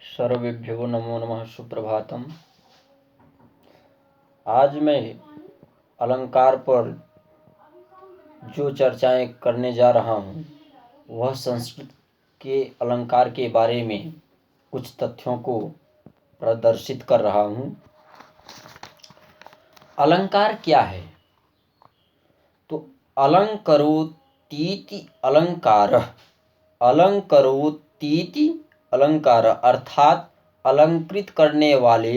सर्वेभ्यो नमो नमः। सुप्रभातम। आज मैं अलंकार पर जो चर्चाएं करने जा रहा हूँ वह संस्कृत के अलंकार के बारे में कुछ तथ्यों को प्रदर्शित कर रहा हूँ। अलंकार क्या है? तो अलंकरोतीति अलंकारः, अलंकरोतीति अलंकार अर्थात अलंकृत करने वाले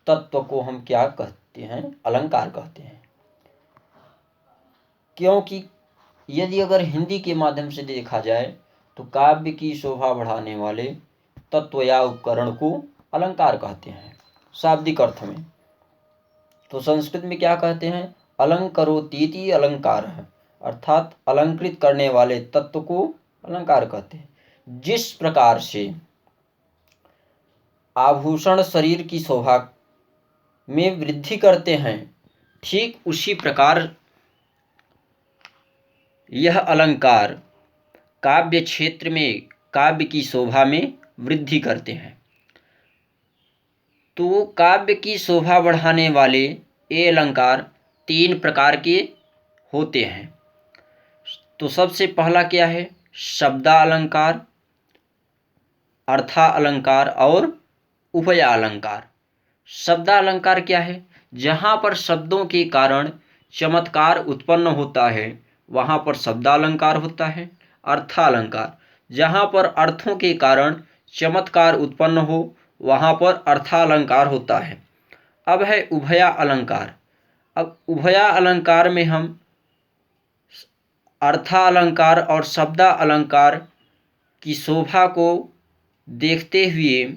तत्व को हम क्या कहते हैं? अलंकार कहते हैं। क्योंकि यदि अगर हिंदी के माध्यम से देखा जाए तो काव्य की शोभा बढ़ाने वाले तत्व या उपकरण को अलंकार कहते हैं शाब्दिक अर्थ में। तो संस्कृत में क्या कहते हैं? अलंकरोतीति अलंकारः अर्थात अलंकृत करने वाले तत्व को अलंकार कहते हैं। जिस प्रकार से आभूषण शरीर की शोभा में वृद्धि करते हैं, ठीक उसी प्रकार यह अलंकार काव्य क्षेत्र में काव्य की शोभा में वृद्धि करते हैं। तो काव्य की शोभा बढ़ाने वाले ये अलंकार तीन प्रकार के होते हैं। तो सबसे पहला क्या है? शब्दालंकार, अर्थालंकार और उभयालंकार। शब्दालंकार क्या है? जहाँ पर शब्दों के कारण चमत्कार उत्पन्न होता है वहाँ पर शब्दालंकार होता है। अर्थालंकार, जहाँ पर अर्थों के कारण चमत्कार उत्पन्न हो वहाँ पर अर्थालंकार होता है। अब है उभया अलंकार। अब उभया अलंकार में हम अर्थालंकार और शब्दालंकार की शोभा को देखते हुए,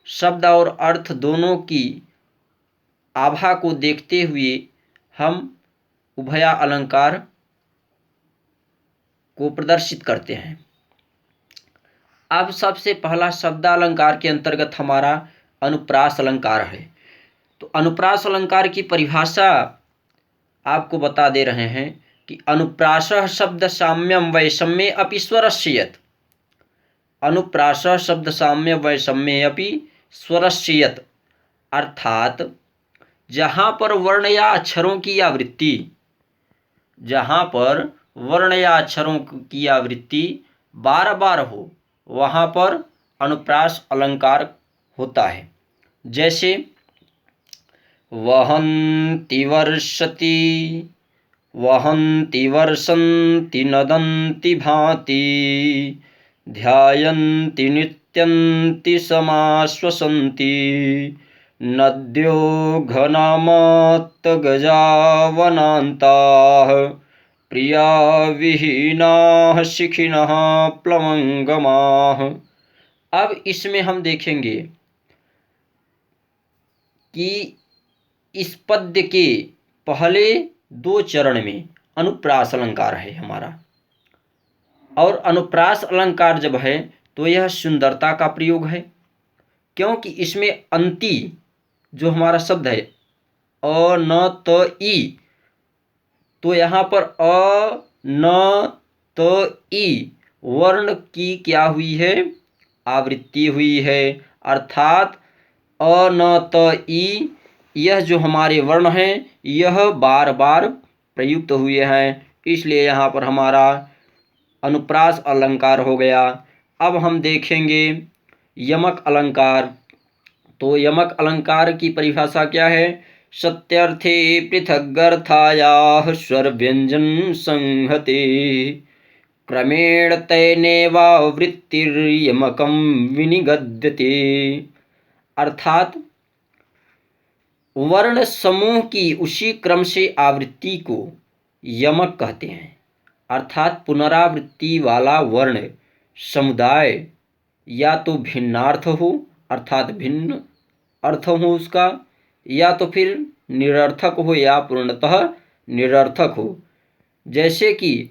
शब्द और अर्थ दोनों की आभा को देखते हुए हम उभया अलंकार को प्रदर्शित करते हैं। अब सबसे पहला शब्दालंकार के अंतर्गत हमारा अनुप्रास अलंकार है। तो अनुप्रास अलंकार की परिभाषा आपको बता दे रहे हैं कि अनुप्रासः शब्द साम्यम वैषम्ये अपि स्वरस्य यत्। अनुप्रासः शब्द साम्य वैषम्ये अपि स्वरस्य यत् अर्थात जहाँ पर वर्ण या अक्षरों की आवृत्ति, जहाँ पर वर्ण या अक्षरों की आवृत्ति बार बार हो वहाँ पर अनुप्रास अलंकार होता है। जैसे वहन्ति वर्षति, वहन्ति वर्षन्ति, नदन्ति भाति, ध्यायन्ति नित्यन्ति समाश्वसन्ति, नद्यो घनामत्तगजावनान्ताः, प्रिया विहीनाः शिखिनः प्लवंगमाः। अब इसमें हम देखेंगे कि इस पद्य के पहले दो चरण में अनुप्रास अलंकार है हमारा, और अनुप्रास अलंकार जब है तो यह सुंदरता का प्रयोग है। क्योंकि इसमें अंति जो हमारा शब्द है अ न त ई, तो यहाँ पर अ न त ई वर्ण की क्या हुई है? आवृत्ति हुई है। अर्थात अ न त ई यह जो हमारे वर्ण हैं यह बार बार प्रयुक्त हुए हैं, इसलिए यहाँ पर हमारा अनुप्रास अलंकार हो गया। अब हम देखेंगे यमक अलंकार। तो यमक अलंकार की परिभाषा क्या है? सत्यर्थे पृथगर्थायाः स्वर व्यंजन संहते, क्रमेण तैनेवावृत्तिर्यमकं विनिगद्यते। अर्थात वर्ण समूह की उसी क्रम से आवृत्ति को यमक कहते हैं। अर्थात पुनरावृत्ति वाला वर्ण समुदाय या तो भिन्नार्थ हो, अर्थात भिन्न अर्थ हो उसका, या तो फिर निरर्थक हो या पूर्णतः निरर्थक हो। जैसे कि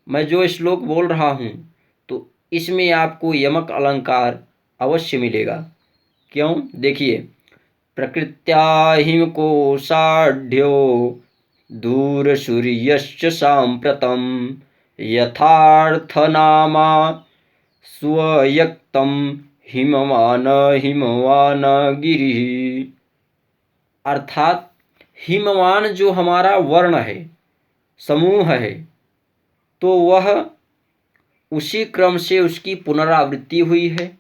मैं जो श्लोक बोल रहा हूँ तो इसमें आपको यमक अलंकार अवश्य मिलेगा। क्यों? देखिए, प्रकृत्या हिमकोशाढ्यो दूरसूर्यश्च साम्प्रतं, यथार्थनामा स्वयक्तं हिमवान हिमवान गिरिः। अर्थात हिमवान जो हमारा वर्ण है, समूह है, तो वह उसी क्रम से उसकी पुनरावृत्ति हुई है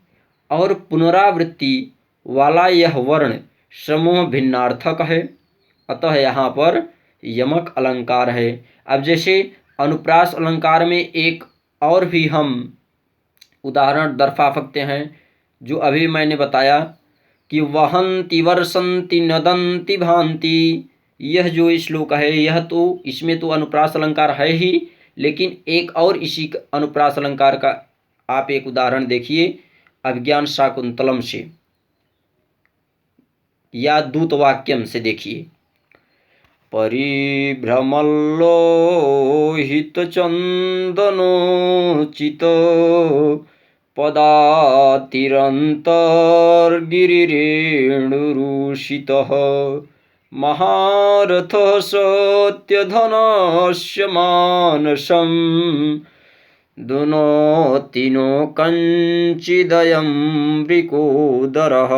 और पुनरावृत्ति वाला यह वर्ण समूह भिन्नार्थक है, अतः यहाँ पर यमक अलंकार है। अब जैसे अनुप्रास अलंकार में एक और भी हम उदाहरण दर्शा सकते हैं, जो अभी मैंने बताया कि वहंती वर्षंती नदंती भांति। यह जो श्लोक है, यह तो इसमें तो अनुप्रास अलंकार है ही, लेकिन एक और इसी अनुप्रास अलंकार का आप एक उदाहरण देखिए अभिज्ञान शाकुंतलम से या दूतवाक्यम से देखिए। परिभ्रमल्लोहितचन्दनोचित पदातिरन्तर्गिरिरेणुरूषितः महारथः सत्यधनस्य मानसं दुनोति नो कञ्चिदयं वृकोदरः।